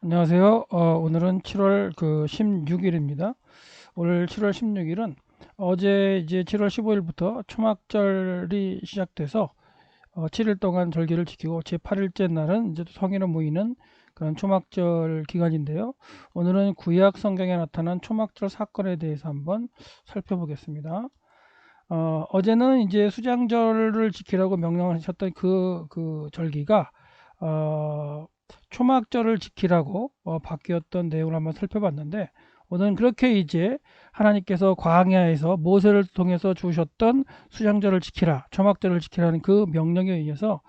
안녕하세요. 오늘은 7월 16일입니다. 오늘 7월 16일은 어제 이제 7월 15일부터 초막절이 시작돼서 7일 동안 절기를 지키고 제8일째 날은 이제 성인을 모이는 그런 초막절 기간인데요. 오늘은 구약 성경에 나타난 초막절 사건에 대해서 한번 살펴보겠습니다. 어제는 이제 수장절을 지키라고 명령하셨던 그 절기가 어, 초막절을 지키라고 바뀌었던 내용을 한번 살펴봤는데, 오늘은 그렇게 이제 하나님께서 광야에서 모세를 통해서 주셨던 수장절을 지키라, 초막절을 지키라는 그 명령에 의해서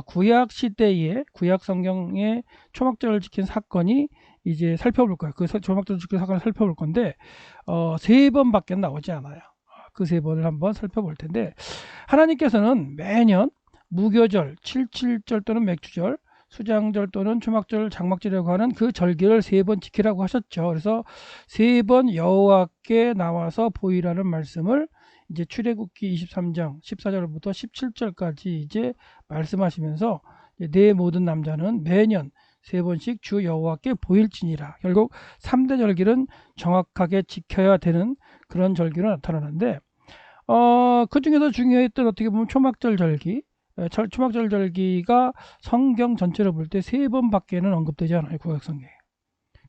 구약 시대의 구약 성경의 초막절을 지킨 사건이 이제 살펴볼 거예요. 그 초막절을 지킨 사건을 살펴볼 건데, 세 번밖에 나오지 않아요. 그 세 번을 한번 살펴볼 텐데, 하나님께서는 매년 무교절, 칠칠절 또는 맥주절, 수장절 또는 초막절, 장막절이라고 하는 그 절기를 세 번 지키라고 하셨죠. 그래서 세 번 여호와께 나와서 보이라는 말씀을 이제 출애굽기 23장 14절부터 17절까지 이제 말씀하시면서, 내 모든 남자는 매년 세 번씩 주 여호와께 보일지니라. 결국 3대 절기는 정확하게 지켜야 되는 그런 절기로 나타나는데, 그 중에서 중요했던, 어떻게 보면 초막절 절기, 초막절 절기가 성경 전체로 볼 때 세 번밖에는 언급되지 않아요, 구약 성경에.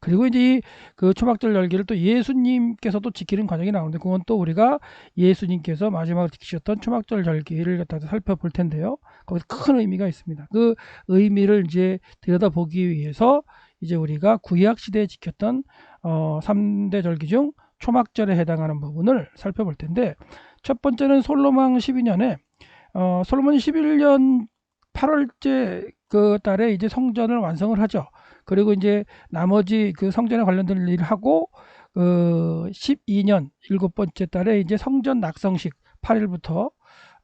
그리고 이제 그 초막절 절기를 또 예수님께서도 지키는 과정이 나오는데, 그건 또 우리가 예수님께서 마지막으로 지키셨던 초막절 절기를 갖다가 살펴볼 텐데요. 거기서 큰 의미가 있습니다. 그 의미를 이제 들여다보기 위해서 이제 우리가 구약 시대에 지켰던 3대 절기 중 초막절에 해당하는 부분을 살펴볼 텐데, 첫 번째는 솔로몬 12년에 솔로몬이 11년 8월째 그 달에 이제 성전을 완성을 하죠. 그리고 이제 나머지 그 성전에 관련된 일을 하고, 12년 일곱 번째 달에 이제 성전 낙성식 8일부터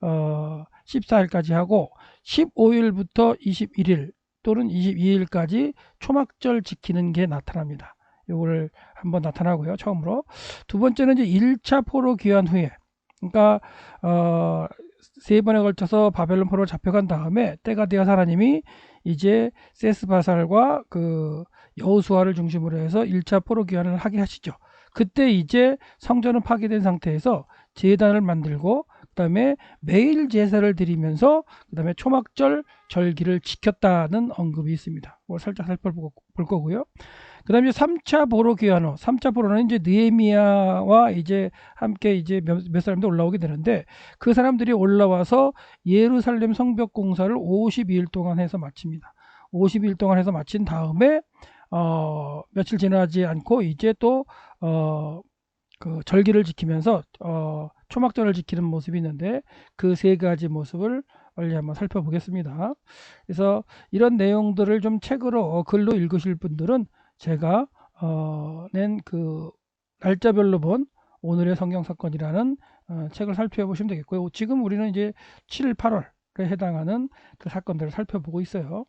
14일까지 하고, 15일부터 21일 또는 22일까지 초막절 지키는 게 나타납니다. 요거를 한번 나타나고요. 처음으로. 두 번째는 이제 1차 포로 귀환 후에, 그러니까 세 번에 걸쳐서 바벨론 포로로 잡혀간 다음에 때가 되어서 하나님이 이제 세스바살과 그 여호수아를 중심으로 해서 1차 포로 귀환을 하게 하시죠. 그때 이제 성전은 파괴된 상태에서 제단을 만들고, 그다음에 매일 제사를 드리면서 그다음에 초막절 절기를 지켰다는 언급이 있습니다. 그걸 살짝 살펴볼 거고요. 그다음에 3차 보로 귀환 후, 3차 보로는 이제 느헤미야와 이제 함께 이제 몇 사람들 올라오게 되는데, 그 사람들이 올라와서 예루살렘 성벽 공사를 52일 동안 해서 마칩니다. 52일 동안 해서 마친 다음에 며칠 지나지 않고 이제 또 그 절기를 지키면서 초막절을 지키는 모습이 있는데, 그 세 가지 모습을 빨리 한번 살펴보겠습니다. 그래서 이런 내용들을 좀 책으로 글로 읽으실 분들은 제가 낸 그 날짜별로 본 오늘의 성경 사건이라는 책을 살펴보시면 되겠고요. 지금 우리는 이제 7, 8월에 해당하는 그 사건들을 살펴보고 있어요.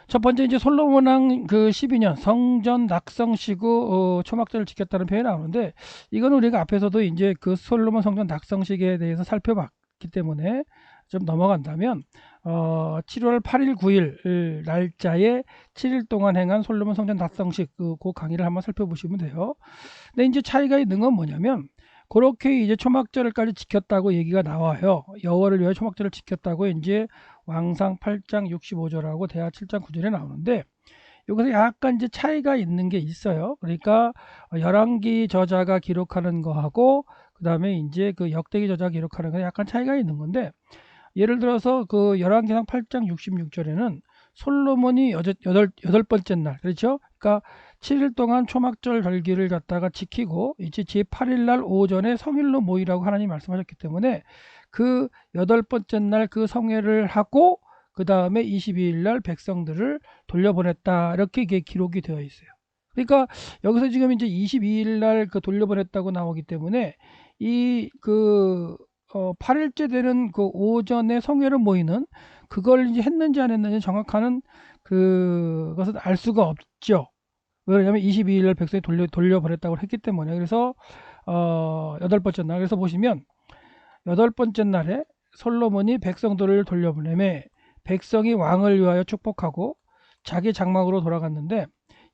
첫 번째 이제 솔로몬 왕 그 12년 성전 낙성시고 초막절을 지켰다는 표현이 나오는데, 이건 우리가 앞에서도 이제 그 솔로몬 성전 낙성식에 대해서 살펴봤기 때문에 좀 넘어간다면, 7월 8일 9일 날짜에 7일 동안 행한 솔로몬 성전 낙성식 그 강의를 한번 살펴보시면 돼요. 근데 이제 차이가 있는 건 뭐냐면, 그렇게 이제 초막절을까지 지켰다고 얘기가 나와요. 여호와를 위하여 초막절을 지켰다고 이제 왕상 8장 65절하고 대하 7장 9절에 나오는데, 여기서 약간 이제 차이가 있는 게 있어요. 그러니까 열왕기 저자가 기록하는 거하고 그다음에 이제 그 역대기 저자가 기록하는 거 약간 차이가 있는 건데, 예를 들어서 그 열왕기상 8장 66절에는 솔로몬이 여덟 번째 날, 그렇죠? 그러니까 7일 동안 초막절 절기를 갖다가 지키고 이제 제8일 날 오전에 성일로 모이라고 하나님 말씀하셨기 때문에, 그 여덟 번째 날 그 성회를 하고 그 다음에 22일 날 백성들을 돌려보냈다, 이렇게 이게 기록이 되어 있어요. 그러니까 여기서 지금 이제 22일 날 그 돌려보냈다고 나오기 때문에, 이그 8일째 되는 그 오전에 성회를 모이는 그걸 이제 했는지 안 했는지 정확한 그것은 알 수가 없죠. 왜냐하면 22일 날 백성이 돌려보냈다고 했기 때문에. 그래서 여덟 번째 날, 그래서 보시면 여덟 번째 날에 솔로몬이 백성들을 돌려보내매 백성이 왕을 위하여 축복하고 자기 장막으로 돌아갔는데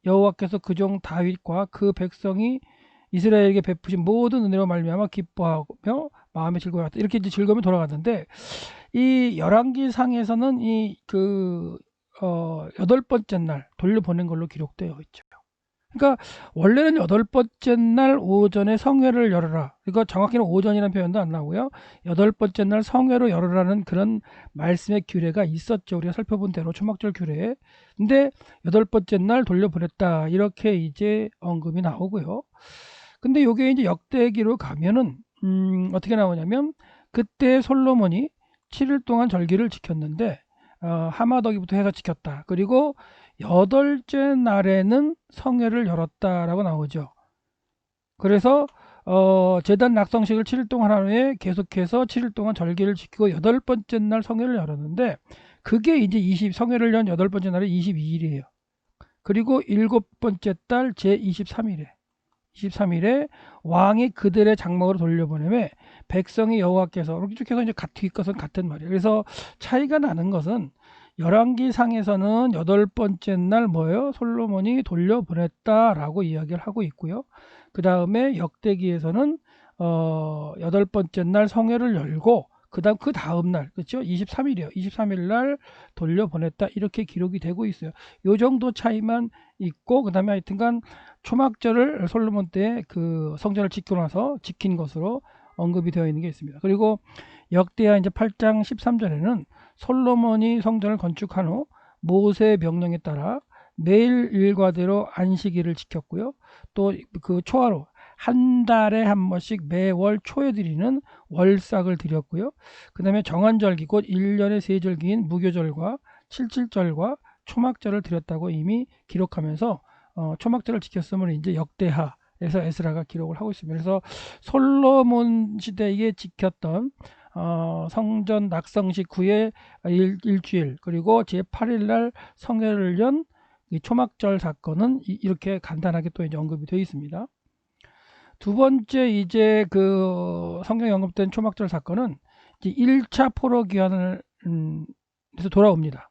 여호와께서 그 종 다윗과 그 백성이 이스라엘에게 베푸신 모든 은혜로 말미암아 기뻐하며 마음에 즐거워했다. 이렇게 이제 즐거움이 돌아갔는데 이 열왕기상에서는 여덟 번째 날 돌려보낸 걸로 기록되어 있죠. 그러니까 원래는 여덟 번째 날 오전에 성회를 열어라. 이거 정확히는 오전이라는 표현도 안 나오고요. 여덟 번째 날 성회로 열어라는 그런 말씀의 규례가 있었죠. 우리가 살펴본 대로 초막절 규례에. 근데 여덟 번째 날 돌려보냈다. 이렇게 이제 언급이 나오고요. 근데 요게 이제 역대기로 가면은 어떻게 나오냐면 그때 솔로몬이 7일 동안 절기를 지켰는데 하마더기부터 해서 지켰다. 그리고 여덟째 날에는 성회를 열었다라고 나오죠. 그래서 제단 낙성식을 7일 동안 한 후에 계속해서 7일 동안 절기를 지키고 여덟 번째 날 성회를 열었는데 그게 이제 성회를 연 여덟 번째 날이 22일이에요. 그리고 일곱 번째 달 제23일에 왕이 그들의 장막으로 돌려보내매 백성이 여호와께서 이렇게 쭉 해서 이제 뒷것은 같은 말이에요. 그래서 차이가 나는 것은 열왕기상에서는 여덟 번째 날 뭐예요? 솔로몬이 돌려보냈다라고 이야기를 하고 있고요. 그 다음에 역대기에서는 여덟 번째 날 성회를 열고 그 다음 날 그렇죠? 23일이요. 23일 날 돌려보냈다 이렇게 기록이 되고 있어요. 요 정도 차이만 있고 그 다음에 하여튼간 초막절을 솔로몬 때 그 성전을 짓고 나서 지킨 것으로 언급이 되어 있는 게 있습니다. 그리고 역대하 이제 8장 13절에는 솔로몬이 성전을 건축한 후 모세의 명령에 따라 매일 일과대로 안식일을 지켰고요. 또 그 초하루 한 달에 한 번씩 매월 초에 드리는 월삭을 드렸고요. 그 다음에 정한절기 곧 1년의 세 절기인 무교절과 칠칠절과 초막절을 드렸다고 이미 기록하면서 초막절을 지켰음을 이제 역대하에서 에스라가 기록을 하고 있습니다. 그래서 솔로몬 시대에 지켰던 성전 낙성식 후에 일주일 그리고 제8일 날 성회를 연 이 초막절 사건은 이렇게 간단하게 또 이제 언급이 되어 있습니다. 두 번째 이제 그 성경에 언급된 초막절 사건은 이제 1차 포로 귀환을 해서 돌아옵니다.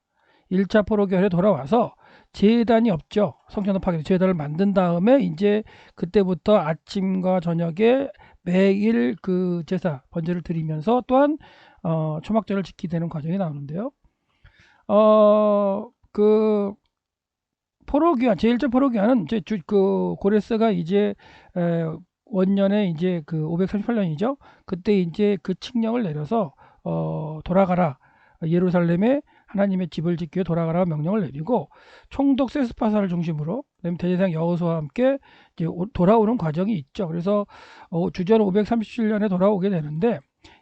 1차 포로 귀환에 돌아와서 제단이 없죠. 성전을 파괴해서 제단을 만든 다음에 이제 그때부터 아침과 저녁에 매일 그 제사 번제를 드리면서 또한 초막절을 지키게 되는 과정이 나오는데요. 그 포로기환 제1차 포로기환은 이제 그 고레스가 이제 원년에 이제 그 538년이죠. 그때 이제 그 칙령을 내려서 돌아가라 예루살렘에 하나님의 집을 짓기 위해 돌아가라 명령을 내리고 총독 세스파사를 중심으로 대제사장 여호수아와 함께 이제 돌아오는 과정이 있죠. 그래서 주전 537년에 돌아오게 되는데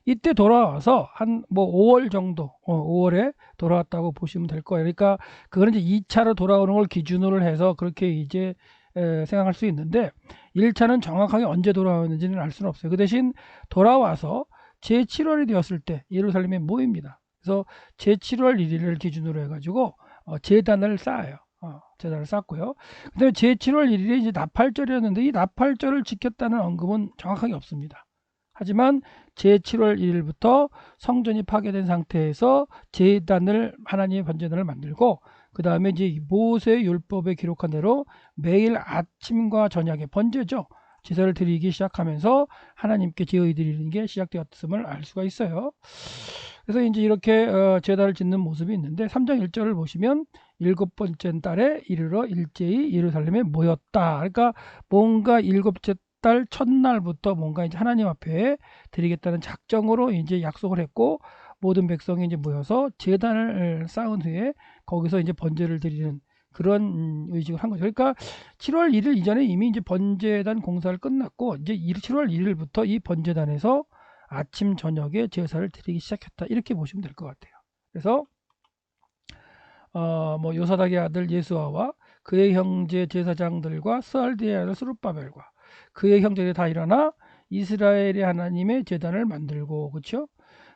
이때 돌아와서 한 뭐 5월 정도 5월에 돌아왔다고 보시면 될 거예요. 그러니까 그거는 이제 2차로 돌아오는 걸 기준으로 해서 그렇게 이제 생각할 수 있는데 1차는 정확하게 언제 돌아왔는지는 알 수는 없어요. 그 대신 돌아와서 제7월이 되었을 때 예루살렘에 모입니다. 그래서 제7월 1일을 기준으로 해가지고 제단을 쌓아요. 제단을 쌓고요. 그 다음에 제7월 1일이 이제 나팔절이었는데 이 나팔절을 지켰다는 언급은 정확하게 없습니다. 하지만 제7월 1일부터 성전이 파괴된 상태에서 제단을 하나님의 번제단을 만들고 그 다음에 이제 모세의 율법에 기록한 대로 매일 아침과 저녁에 번제죠. 제사를 드리기 시작하면서 하나님께 제의 드리는 게 시작되었음을 알 수가 있어요. 그래서 이제 이렇게 제단을 짓는 모습이 있는데 3장 1절을 보시면 일곱 번째 달에 이르러 일제히 예루살렘에 모였다. 그러니까 뭔가 일곱째 달 첫날부터 뭔가 이제 하나님 앞에 드리겠다는 작정으로 이제 약속을 했고 모든 백성이 이제 모여서 제단을 쌓은 후에 거기서 이제 번제를 드리는 그런 의식을 한 거죠. 그러니까 7월 1일 이전에 이미 이제 번제단 공사를 끝났고 이제 7월 1일부터 이 번제단에서 아침 저녁에 제사를 드리기 시작했다. 이렇게 보시면 될 것 같아요. 그래서 뭐 요사닥의 아들 예수아와 그의 형제 제사장들과 스알디의 아들 스룹바벨과 그의 형제들이 다 일어나 이스라엘의 하나님의 제단을 만들고 그렇죠?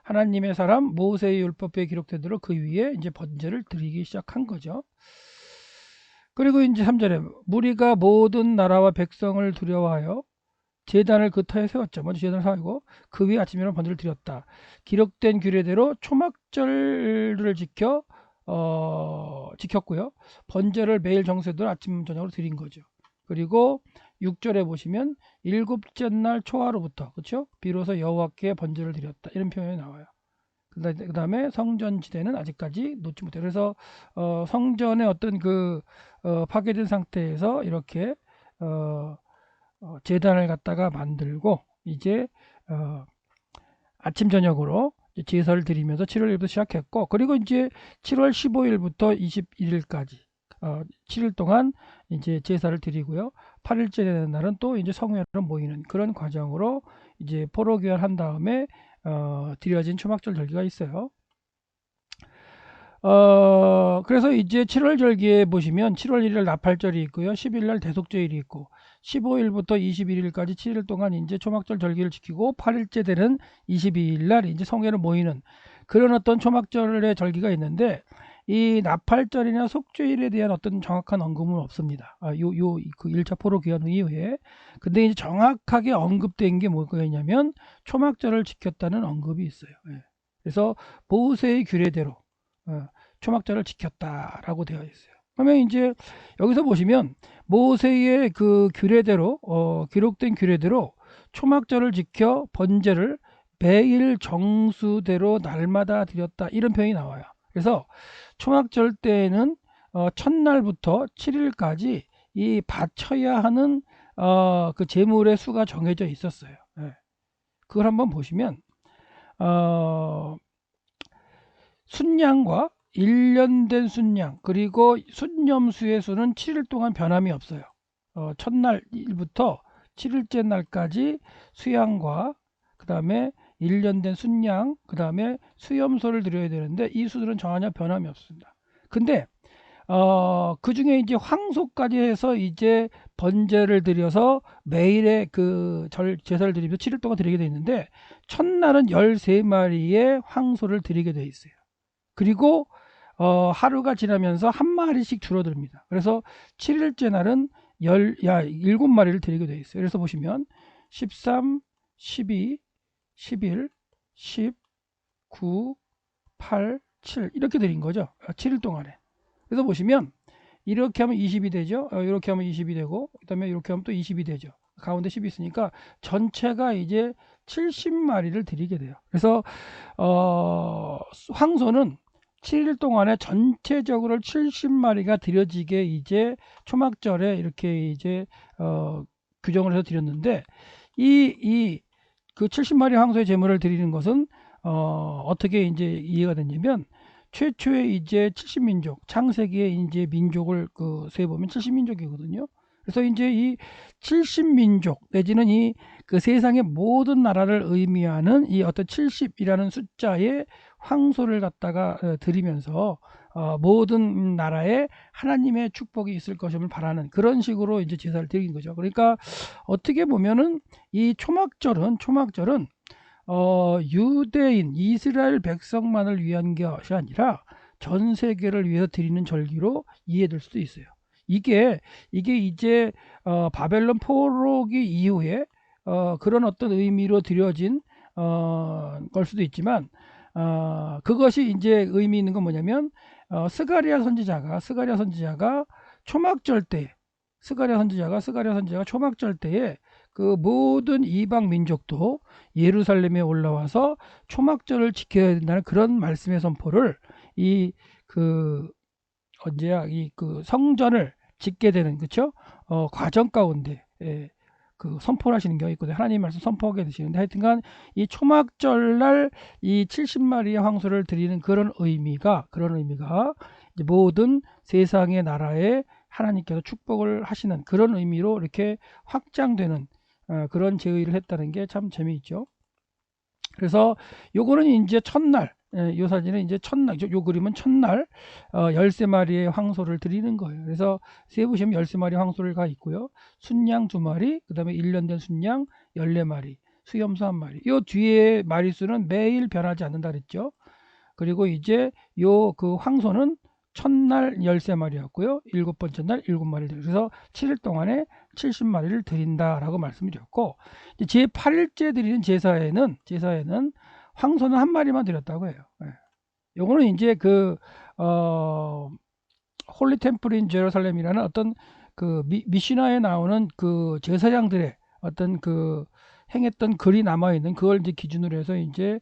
하나님의 사람 모세의 율법에 기록된 대로 그 위에 이제 번제를 드리기 시작한 거죠. 그리고 이제 3절에 무리가 모든 나라와 백성을 두려워하여 제단을 그 터에 세웠죠. 먼저 제단을 세우고 그 위에 아침이나 번제를 드렸다. 기록된 규례대로 초막절을 지켜 지켰고요. 번제를 매일 정수해도 아침 저녁으로 드린 거죠. 그리고 6절에 보시면 일곱째 날 초하루부터 그렇죠? 비로소 여호와께 번제를 드렸다 이런 표현이 나와요. 그 다음에 성전 지대는 아직까지 놓지 못해. 그래서 성전의 어떤 파괴된 상태에서 이렇게 제단을 갖다가 만들고 이제 아침 저녁으로 제사를 드리면서 7월 1일부터 시작했고, 그리고 이제 7월 15일부터 21일까지 7일 동안 이제 제사를 드리고요. 8일째 되는 날은 또 이제 성회로 모이는 그런 과정으로 이제 포로교환 한 다음에 드려진 초막절 절기가 있어요. 그래서 이제 7월 절기에 보시면 7월 1일 나팔절이 있고요. 10일 날 대속절이 있고 15일부터 21일까지 7일 동안 이제 초막절 절기를 지키고 8일째 되는 22일 날 이제 성회를 모이는 그런 어떤 초막절의 절기가 있는데 이 나팔절이나 속죄일에 대한 어떤 정확한 언급은 없습니다. 그 1차 포로 귀환 이후에. 근데 이제 정확하게 언급된 게 뭐였냐면 초막절을 지켰다는 언급이 있어요. 예. 그래서 모세의 규례대로 초막절을 지켰다라고 되어 있어요. 그러면 이제 여기서 보시면 모세의 그 규례대로 기록된 규례대로 초막절을 지켜 번제를 매일 정수대로 날마다 드렸다 이런 표현이 나와요. 그래서 초막절 때에는 첫날부터 7일까지 이 바쳐야 하는 그 제물의 수가 정해져 있었어요. 예. 그걸 한번 보시면 순양과 1년 된 순양 그리고 순념수의 수는 7일 동안 변함이 없어요. 첫날 일부터 7일째 날까지 수양과 그 다음에 1년 된 순양 그 다음에 수염소를 드려야 되는데 이 수들은 전혀 변함이 없습니다. 근데 그 중에 이제 황소까지 해서 이제 번제를 드려서 매일의 그 제사를 드리면서 7일 동안 드리게 되어 있는데 첫날은 13마리의 황소를 드리게 되어 있어요. 그리고 하루가 지나면서 한 마리씩 줄어듭니다. 그래서 7일째 날은 7마리를 드리게 되어 있어요. 그래서 보시면 13, 12, 11, 10, 9, 8, 7 이렇게 드린 거죠. 7일 동안에. 그래서 보시면 이렇게 하면 20이 되죠. 이렇게 하면 20이 되고 그 다음에 이렇게 하면 또 20이 되죠. 가운데 10이 있으니까 전체가 이제 70마리를 드리게 돼요. 그래서 황소는 7일 동안에 전체적으로 70마리가 드려지게 이제 초막절에 이렇게 이제 규정을 해서 드렸는데 그 70마리 황소의 제물을 드리는 것은 어떻게 이제 이해가 됐냐면 최초의 이제 70민족 창세기의 이제 민족을 세보면 70민족이거든요. 그래서 이제 이 70민족 내지는 이 그 세상의 모든 나라를 의미하는 이 어떤 70이라는 숫자의 황소를 갖다가 드리면서 모든 나라에 하나님의 축복이 있을 것임을 바라는 그런 식으로 이제 제사를 드린 거죠. 그러니까 어떻게 보면은 이 초막절은 유대인 이스라엘 백성만을 위한 것이 아니라 전 세계를 위해서 드리는 절기로 이해될 수도 있어요. 이게 이제 바벨론 포로기 이후에 그런 어떤 의미로 드려진 걸 수도 있지만 그것이 이제 의미 있는 건 뭐냐면 스가랴 선지자가 초막절 때 스가랴 선지자가 초막절 때에 그 모든 이방 민족도 예루살렘에 올라와서 초막절을 지켜야 된다는 그런 말씀의 선포를 그 성전을 짓게 되는 그쵸? 과정 가운데 그 선포를 하시는 경우가 있거든요. 하나님 말씀 선포하게 되시는데 하여튼간 이 초막절날 이 70마리의 황소를 드리는 그런 의미가 이제 모든 세상의 나라에 하나님께서 축복을 하시는 그런 의미로 이렇게 확장되는 그런 제의를 했다는 게 참 재미있죠. 그래서 요거는 이제 첫날 요 사진은 이제 첫날 요 그림은 첫날 13마리의 황소를 드리는 거예요. 그래서 세보시면 13마리 황소가 있고요. 순양 2마리 그 다음에 1년 된 순양 14마리 수염소 1마리 요 뒤에 마리수는 매일 변하지 않는다 그랬죠. 그리고 이제 요 그 황소는 첫날 13마리였고요. 7번째 날 7마리를 그래서 7일 동안에 70마리를 드린다라고 말씀드렸고 제 8일째 드리는 제사에는 황소는 1마리만 드렸다고 해요. 요거는 이제 홀리 템플 인 제루살렘이라는 어떤 그 미시나에 나오는 그 제사장들의 어떤 그 행했던 글이 남아 있는 그걸 이제 기준으로 해서 이제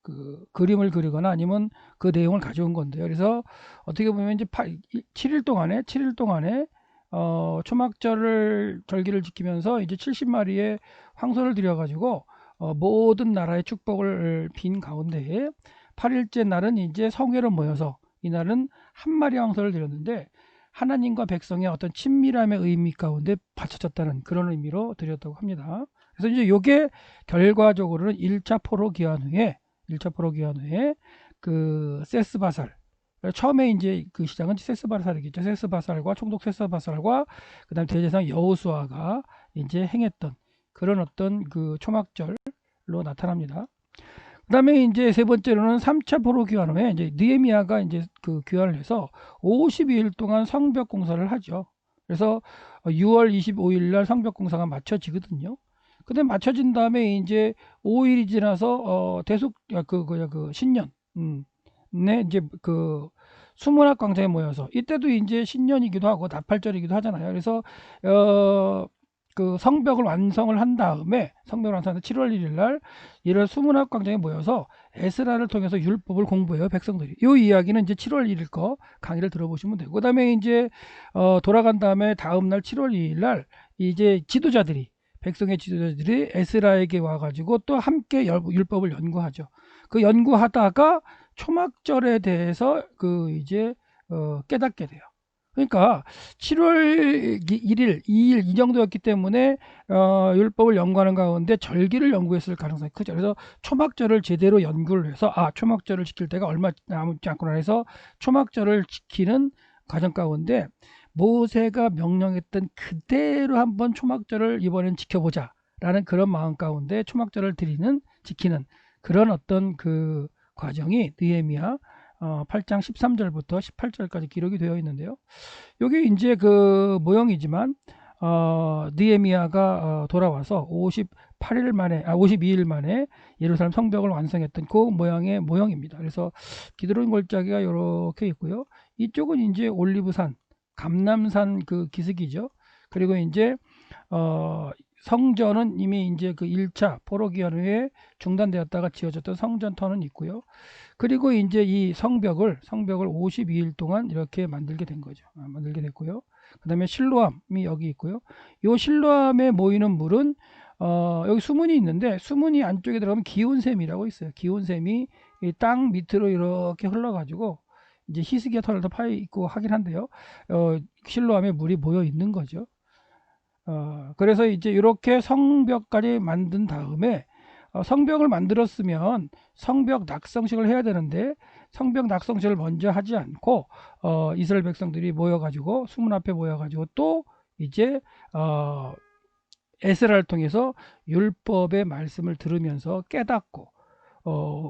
그 그림을 그리거나 아니면 그 내용을 가져온 건데요. 그래서 어떻게 보면 이제 7일 동안에 초막절을 절기를 지키면서 이제 70마리의 황소를 들여가지고 모든 나라의 축복을 빈 가운데에 8일째 날은 이제 성회로 모여서 이날은 한 마리 황소를 드렸는데 하나님과 백성의 어떤 친밀함의 의미 가운데 바쳐졌다는 그런 의미로 드렸다고 합니다. 그래서 이제 요게 결과적으로는 1차 포로 기한 후에 그 세스바살, 처음에 이제 그 시작은 세스바살이겠죠. 세스바살과 총독 세스바살과 그다음 대제사장 여호수아가 이제 행했던 그런 어떤 그 초막절로 나타납니다. 그다음에 이제 세 번째로는 3차 포로 귀환 후에 이제 느헤미야가 이제 그 귀환을 해서 52일 동안 성벽 공사를 하죠. 그래서 6월 25일 날 성벽 공사가 마쳐지거든요. 근데 마쳐진 다음에 이제 5일이 지나서 대속 그 신년 네 이제 그 수문학 광장에 모여서 이때도 이제 신년이기도 하고 나팔절이기도 하잖아요. 그래서 그 성벽을 완성을 한 다음에 7월 1일 날 이런 수문학 광장에 모여서 에스라를 통해서 율법을 공부해요, 백성들이. 이 이야기는 이제 7월 1일 거 강의를 들어보시면 되고, 그다음에 이제 돌아간 다음에 다음 날 7월 2일 날 이제 백성의 지도자들이 에스라에게 와가지고 또 함께 율법을 연구하죠. 그 연구하다가 초막절에 대해서 그 이제 깨닫게 돼요. 그러니까 7월 1일, 2일 이 정도였기 때문에 율법을 연구하는 가운데 절기를 연구했을 가능성이 크죠. 그래서 초막절을 제대로 연구를 해서 초막절을 지킬 때가 얼마 남지 않구나 해서 초막절을 지키는 과정 가운데 모세가 명령했던 그대로 한번 초막절을 이번엔 지켜보자 라는 그런 마음 가운데 초막절을 지키는 그런 어떤 그 과정이 느헤미야 8장 13절부터 18절까지 기록이 되어 있는데요. 여기 이제 그 모형이지만 느헤미야가 돌아와서 52일 만에 예루살렘 성벽을 완성했던 그 모양의 모형입니다. 그래서 기드론 골짜기가 이렇게 있고요. 이쪽은 이제 올리브산, 감람산 그 기슭이죠. 그리고 이제 성전은 이미 이제 그 1차 포로 기한 후에 중단되었다가 지어졌던 성전터는 있고요. 그리고 이제 이 성벽을 52일 동안 이렇게 만들게 된 거죠. 만들게 됐고요. 그다음에 실로암이 여기 있고요. 이 실로암에 모이는 물은 여기 수문이 있는데 수문이 안쪽에 들어가면 기온샘이라고 있어요. 기온샘이 이 땅 밑으로 이렇게 흘러가지고 이제 히스기야 털을 더 파여 있고 하긴 한데요. 실로암에 물이 모여 있는 거죠. 그래서 이제 이렇게 성벽까지 만든 다음에 성벽을 만들었으면 성벽 낙성식을 해야 되는데 성벽 낙성식을 먼저 하지 않고 이스라엘 백성들이 모여가지고 수문 앞에 모여가지고 또 이제 에스라를 통해서 율법의 말씀을 들으면서 깨닫고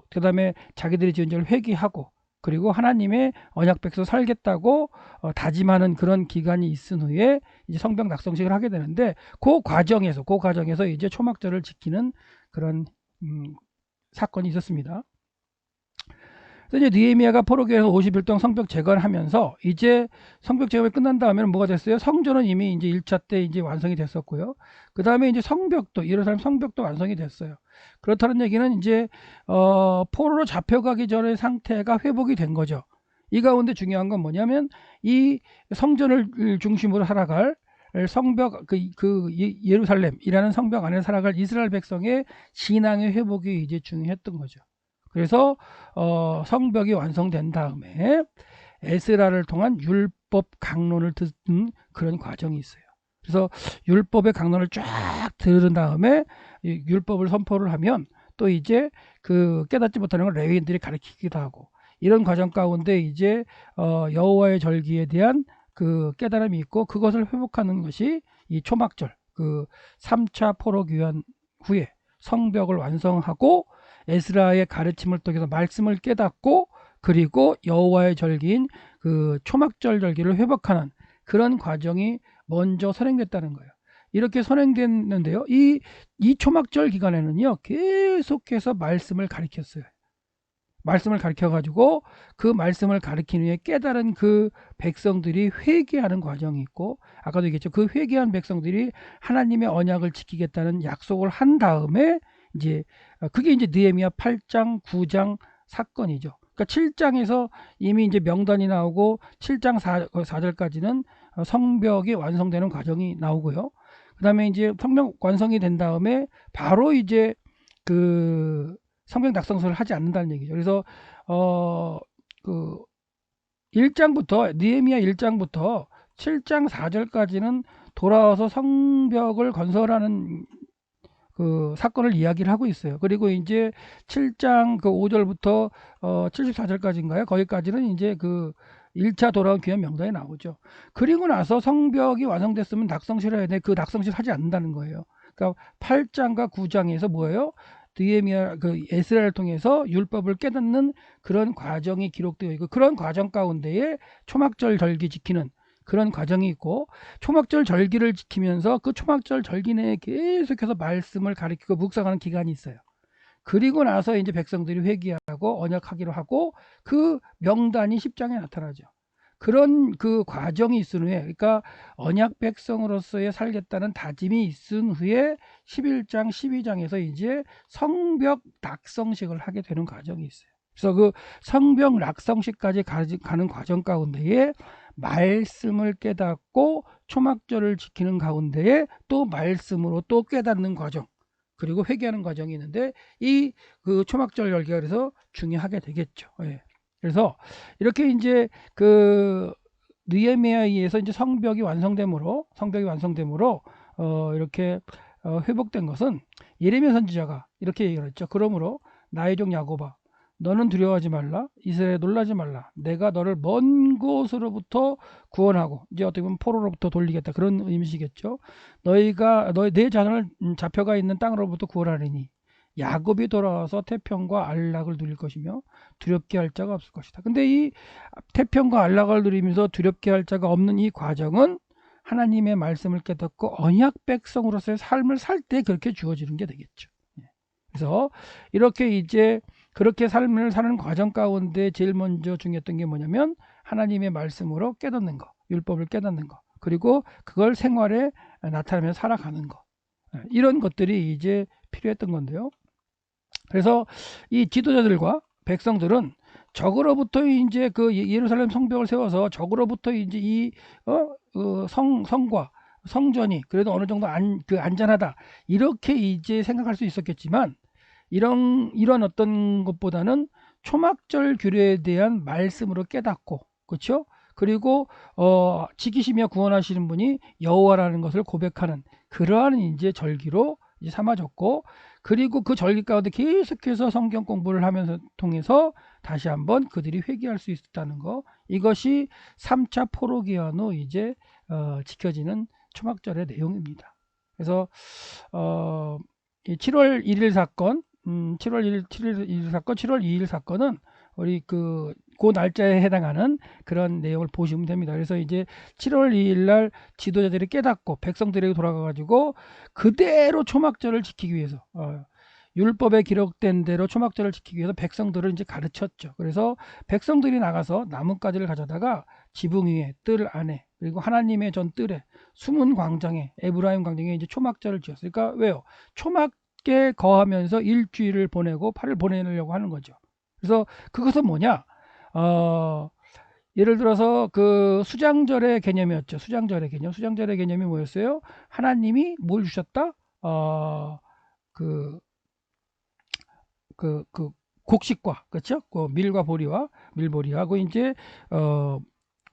그 다음에 자기들이 지은 죄를 회개하고 그리고 하나님의 언약 백성 살겠다고 다짐하는 그런 기간이 있은 후에 이제 성벽 낙성식을 하게 되는데 그 과정에서 이제 초막절을 지키는 그런 사건이 있었습니다. 그래서 이제 느헤미야가 포로기에서 50일 동안 성벽 재건을 하면서 이제 성벽 재건이 끝난 다음에는 뭐가 됐어요? 성전은 이미 이제 1차 때 이제 완성이 됐었고요. 그 다음에 이제 예루살렘 성벽도 완성이 됐어요. 그렇다는 얘기는 이제 포로로 잡혀가기 전의 상태가 회복이 된 거죠. 이 가운데 중요한 건 뭐냐면 이 성전을 중심으로 살아갈 성벽 예루살렘이라는 성벽 안에 살아갈 이스라엘 백성의 신앙의 회복이 이제 중요했던 거죠. 그래서 성벽이 완성된 다음에 에스라를 통한 율법 강론을 듣는 그런 과정이 있어요. 그래서 율법의 강론을 쫙 들은 다음에 율법을 선포를 하면 또 이제 그 깨닫지 못하는 걸 레위인들이 가르치기도 하고 이런 과정 가운데 이제 여호와의 절기에 대한 그 깨달음이 있고 그것을 회복하는 것이 이 초막절 그 3차 포로 귀환 후에 성벽을 완성하고 에스라의 가르침을 통해서 말씀을 깨닫고 그리고 여호와의 절기인 그 초막절 절기를 회복하는 그런 과정이 먼저 선행됐다는 거예요. 이렇게 선행됐는데요. 이 초막절 기간에는요. 계속해서 말씀을 가르쳤어요. 말씀을 가르쳐 가지고 그 말씀을 가르친 후에 깨달은 그 백성들이 회개하는 과정이 있고, 아까도 얘기했죠. 그 회개한 백성들이 하나님의 언약을 지키겠다는 약속을 한 다음에 이제 그게 이제 느헤미야 8장 9장 사건이죠. 그러니까 7장에서 이미 이제 명단이 나오고 7장 4절까지는 성벽이 완성되는 과정이 나오고요. 그다음에 이제 성벽 완성이 된 다음에 바로 이제 그 성경 낙성서를 하지 않는다는 얘기죠. 그래서 그 1장부터 느헤미야 1장부터 7장 4절까지는 돌아와서 성벽을 건설하는 그 사건을 이야기를 하고 있어요. 그리고 이제 7장 그 5절부터 74절까지인가요? 거기까지는 이제 그 1차 돌아온 귀한 명단이 나오죠. 그리고 나서 성벽이 완성됐으면 낙성실 해야 돼. 그 낙성실 하지 않는다는 거예요. 그러니까 8장과 9장에서 뭐예요? 느헤미야 그 에스라를 통해서 율법을 깨닫는 그런 과정이 기록되어 있고, 그런 과정 가운데에 초막절 절기 지키는 그런 과정이 있고, 초막절 절기를 지키면서 그 초막절 절기 내에 계속해서 말씀을 가리키고 묵상하는 기간이 있어요. 그리고 나서 이제 백성들이 회개하고 언약하기로 하고 그 명단이 10장에 나타나죠. 그런 그 과정이 있은 후에, 그러니까 언약 백성으로서의 살겠다는 다짐이 있은 후에 11장 12장에서 이제 성벽 낙성식을 하게 되는 과정이 있어요. 그래서 그 성벽 낙성식까지 가는 과정 가운데에 말씀을 깨닫고 초막절을 지키는 가운데에 또 말씀으로 또 깨닫는 과정, 그리고 회개하는 과정이 있는데, 이 그 초막절 절기가 그래서 중요하게 되겠죠. 예. 그래서 이렇게 이제 그 느헤미야에 의해서 이제 성벽이 완성됨으로 이렇게 회복된 것은, 예레미야 선지자가 이렇게 얘기를 했죠. 그러므로 나의 종 야곱아, 너는 두려워하지 말라. 이스라엘 놀라지 말라. 내가 너를 먼 곳으로부터 구원하고, 이제 어떻게 보면 포로로부터 돌리겠다, 그런 의미시겠죠. 내 자손을 잡혀가 있는 땅으로부터 구원하리니 야곱이 돌아와서 태평과 안락을 누릴 것이며 두렵게 할 자가 없을 것이다. 근데 이 태평과 안락을 누리면서 두렵게 할 자가 없는 이 과정은 하나님의 말씀을 깨닫고 언약 백성으로서의 삶을 살 때 그렇게 주어지는 게 되겠죠. 그래서 이렇게 이제 그렇게 삶을 사는 과정 가운데 제일 먼저 중요했던 게 뭐냐면 하나님의 말씀으로 깨닫는 거, 율법을 깨닫는 거, 그리고 그걸 생활에 나타내며 살아가는 거, 이런 것들이 이제 필요했던 건데요. 그래서 이 지도자들과 백성들은 적으로부터 이제 그 예루살렘 성벽을 세워서 적으로부터 이제 이 성과 성전이 그래도 어느 정도 안전하다, 이렇게 이제 생각할 수 있었겠지만, 이런 어떤 것보다는 초막절 규례에 대한 말씀으로 깨닫고, 그렇죠? 그리고 지키시며 구원하시는 분이 여호와라는 것을 고백하는 그러한 이제 절기로 이제 삼아졌고, 그리고 그 절기 가운데 계속해서 성경 공부를 하면서 통해서 다시 한번 그들이 회개할 수 있었다는 거, 이것이 3차 포로기한 후 이제 지켜지는 초막절의 내용입니다. 그래서 7월 1일 사건, 7월 1일 사건, 7월 2일 사건은 우리 그 날짜에 해당하는 그런 내용을 보시면 됩니다. 그래서 이제 7월 2일 날 지도자들이 깨닫고 백성들에게 돌아가 가지고 그대로 초막절을 지키기 위해서, 율법에 기록된 대로 초막절을 지키기 위해서 백성들을 이제 가르쳤죠. 그래서 백성들이 나가서 나뭇가지를 가져다가 지붕 위에, 뜰 안에, 그리고 하나님의 전 뜰에, 숨은 광장에, 에브라임 광장에 이제 초막절을 지었어요. 그러니까 왜요? 초막에 거하면서 일주일을 보내고 8일 보내려고 하는 거죠. 그래서 그것은 뭐냐? 예를 들어서 그 수장절의 개념이었죠. 수장절의 개념. 수장절의 개념이 뭐였어요? 하나님이 뭘 주셨다? 그 곡식과, 그렇죠? 그 밀과 보리와 밀보리하고 이제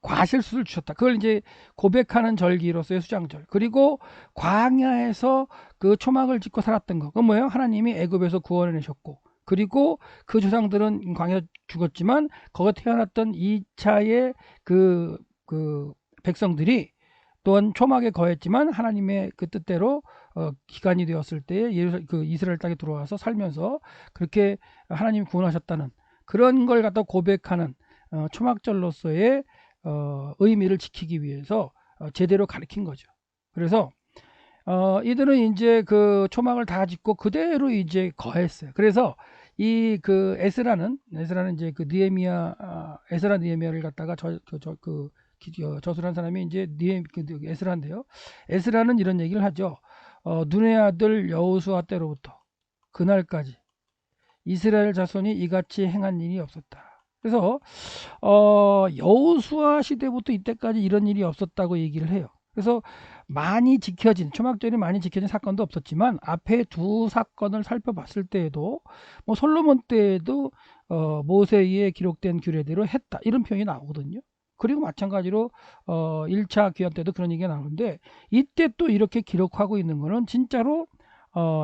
과실수를 주셨다. 그걸 이제 고백하는 절기로서의 수장절. 그리고 광야에서 그 초막을 짓고 살았던 거. 그건 뭐예요? 하나님이 애굽에서 구원해 내셨고, 그리고 그 조상들은 광야 죽었지만 거기 태어났던 2차의 그 백성들이 또한 초막에 거했지만 하나님의 그 뜻대로 기간이 되었을 때 그 이스라엘 땅에 들어와서 살면서 그렇게 하나님이 구원하셨다는 그런 걸 갖다 고백하는 초막절로서의 의미를 지키기 위해서 제대로 가르친 거죠. 그래서 이들은 이제 그 초막을 다 짓고 그대로 이제 거했어요. 그래서 이 그 에스라는 이제 그 에스라 느헤미야를 갖다가 저술한 사람이 이제 에스라인데요. 에스라는 이런 얘기를 하죠. 눈의 아들 여호수아 때로부터 그날까지 이스라엘 자손이 이같이 행한 일이 없었다. 그래서 여호수아 시대부터 이때까지 이런 일이 없었다고 얘기를 해요. 그래서 초막절이 많이 지켜진 사건도 없었지만 앞에 두 사건을 살펴봤을 때에도 뭐 솔로몬 때에도 모세에 기록된 규례대로 했다 이런 표현이 나오거든요. 그리고 마찬가지로 1차 귀환 때도 그런 얘기가 나오는데 이때 또 이렇게 기록하고 있는 거는 진짜로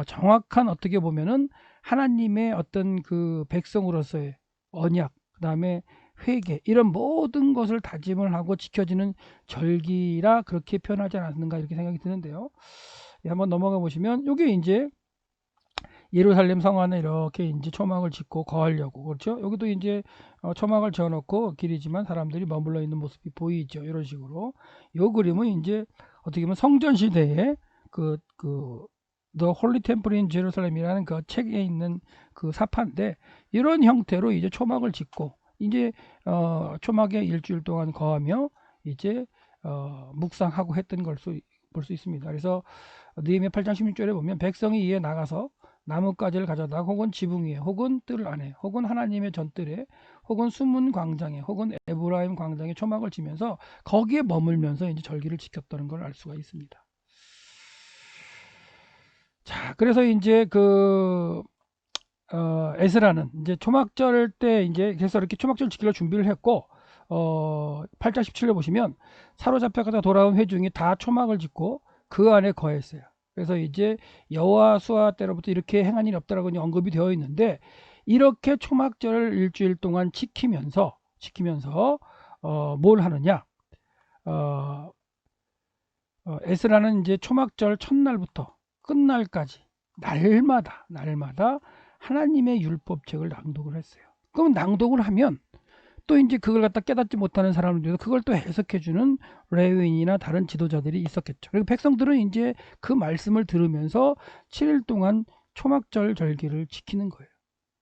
정확한 어떻게 보면은 하나님의 어떤 그 백성으로서의 언약, 그 다음에 회개 이런 모든 것을 다짐을 하고 지켜지는 절기라 그렇게 표현하지 않았는가 이렇게 생각이 드는데요. 한번 넘어가 보시면 이게 이제 예루살렘 성 안에 이렇게 이제 초막을 짓고 거하려고 그렇죠. 여기도 이제 초막을 지어놓고 길이지만 사람들이 머물러 있는 모습이 보이죠. 이런 식으로 이 그림은 이제 어떻게 보면 성전 시대에 그 The Holy Temple in Jerusalem이라는 그 책에 있는 그 사파인데 이런 형태로 이제 초막을 짓고 이제 초막에 일주일 동안 거하며 이제 묵상하고 했던 걸 볼 수 있습니다. 그래서 느헤미야 8장 16절에 보면 백성이 이에 나가서 나뭇가지를 가져다 혹은 지붕 위에 혹은 뜰 안에 혹은 하나님의 전뜰에 혹은 숨은 광장에 혹은 에브라임 광장에 초막을 지면서 거기에 머물면서 이제 절기를 지켰다는 걸 알 수가 있습니다. 자, 그래서 이제 에스라는 이제 초막절 때 이제 그래서 이렇게 초막절 지키려 준비를 했고 8장 17절 보시면 사로잡혀가다 돌아온 회중이 다 초막을 짓고 그 안에 거했어요. 그래서 이제 여호수아 때로부터 이렇게 행한 일이 없다라고 언급이 되어 있는데 이렇게 초막절을 일주일 동안 지키면서 뭘 하느냐? 에스라는 이제 초막절 첫날부터 끝날까지 날마다 하나님의 율법책을 낭독을 했어요. 그럼 낭독을 하면 또 이제 그걸 갖다 깨닫지 못하는 사람들도 그걸 또 해석해주는 레위인이나 다른 지도자들이 있었겠죠. 그리고 백성들은 이제 그 말씀을 들으면서 7일 동안 초막절 절기를 지키는 거예요.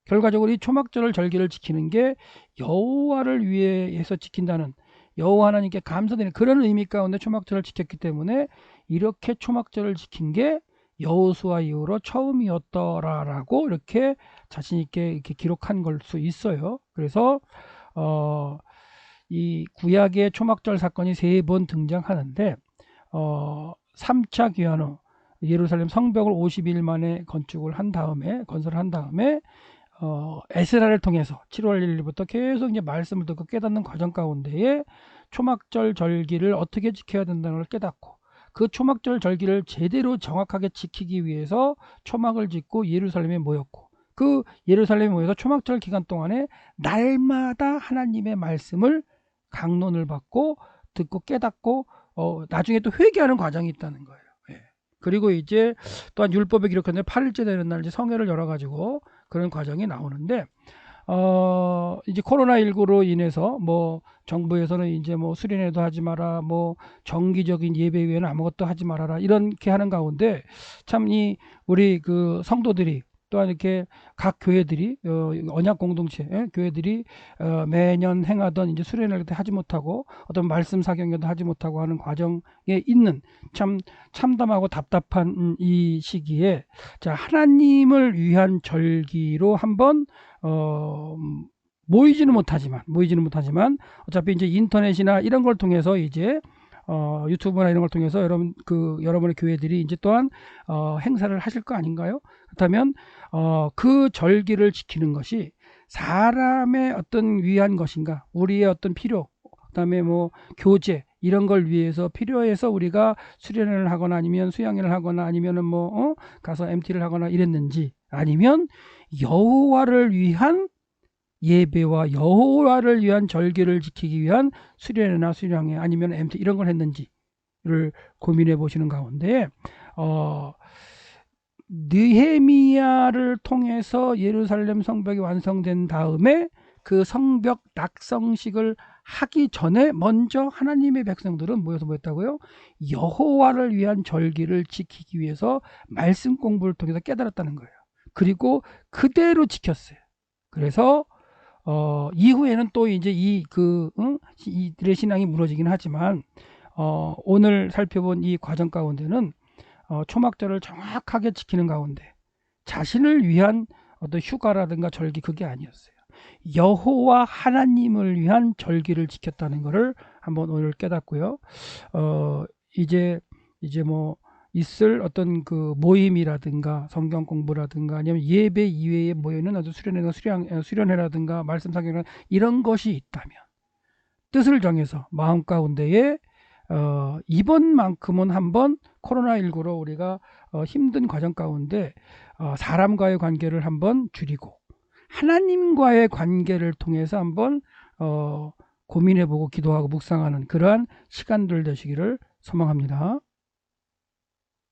결과적으로 이 초막절 절기를 지키는 게 여호와를 위해서 지킨다는 여호와 하나님께 감사드리는 그런 의미 가운데 초막절을 지켰기 때문에 이렇게 초막절을 지킨 게 여호수아 이후로 처음이었더라라고 이렇게 자신 있게 이렇게 기록한 걸 수 있어요. 그래서 이 구약의 초막절 사건이 3번 등장하는데 3차 귀환 후 예루살렘 성벽을 50일 만에 건설을 한 다음에 에스라를 통해서 7월 1일부터 계속 이제 말씀을 듣고 깨닫는 과정 가운데에 초막절 절기를 어떻게 지켜야 된다는 걸 깨닫고 그 초막절 절기를 제대로 정확하게 지키기 위해서 초막을 짓고 예루살렘에 모였고 그 예루살렘에 모여서 초막절 기간 동안에 날마다 하나님의 말씀을 강론을 받고 듣고 깨닫고 나중에 또 회개하는 과정이 있다는 거예요. 예. 그리고 이제 또한 율법에 기록한 8일째 되는 날 이제 성회를 열어가지고 그런 과정이 나오는데 이제 코로나19로 인해서 뭐 정부에서는 이제 뭐 수련회도 하지 마라, 뭐 정기적인 예배 외에는 아무것도 하지 말아라 이렇게 하는 가운데 참 우리 그 성도들이 또한 이렇게 각 교회들이 언약 공동체 교회들이 매년 행하던 이제 수련회를 하지 못하고 어떤 말씀 사경회도 하지 못하고 하는 과정에 있는 참 참담하고 답답한 이 시기에 자 하나님을 위한 절기로 한번 모이지는 못하지만 어차피 이제 인터넷이나 이런 걸 통해서 이제 유튜브나 이런 걸 통해서 여러분의 교회들이 이제 또한 행사를 하실 거 아닌가요? 그렇다면 그 절기를 지키는 것이 사람의 어떤 위한 것인가, 우리의 어떤 필요, 그다음에 뭐 교제 이런 걸 위해서 필요해서 우리가 수련회를 하거나 아니면 수양회를 하거나 아니면은 가서 MT를 하거나 이랬는지 아니면 여호와를 위한 예배와 여호와를 위한 절기를 지키기 위한 수련회나 수양회 아니면 MT 이런 걸 했는지를 고민해 보시는 가운데 느헤미야를 통해서 예루살렘 성벽이 완성된 다음에 그 성벽 낙성식을 하기 전에 먼저 하나님의 백성들은 모여서 뭐 했다고요? 여호와를 위한 절기를 지키기 위해서 말씀 공부를 통해서 깨달았다는 거예요. 그리고 그대로 지켰어요. 그래서 이후에는 또 이제 이들의 신앙이 무너지긴 하지만 오늘 살펴본 이 과정 가운데는 초막절을 정확하게 지키는 가운데 자신을 위한 어떤 휴가라든가 절기 그게 아니었어요. 여호와 하나님을 위한 절기를 지켰다는 것을 한번 오늘 깨닫고요. 이제 뭐 있을 어떤 그 모임이라든가 성경 공부라든가 아니면 예배 이외에 모여있는 아주 수련회라든가 말씀 상경이나 이런 것이 있다면 뜻을 정해서 마음 가운데에 이번만큼은 한번 코로나19로 우리가 힘든 과정 가운데 사람과의 관계를 한번 줄이고 하나님과의 관계를 통해서 한번 고민해보고 기도하고 묵상하는 그러한 시간들 되시기를 소망합니다.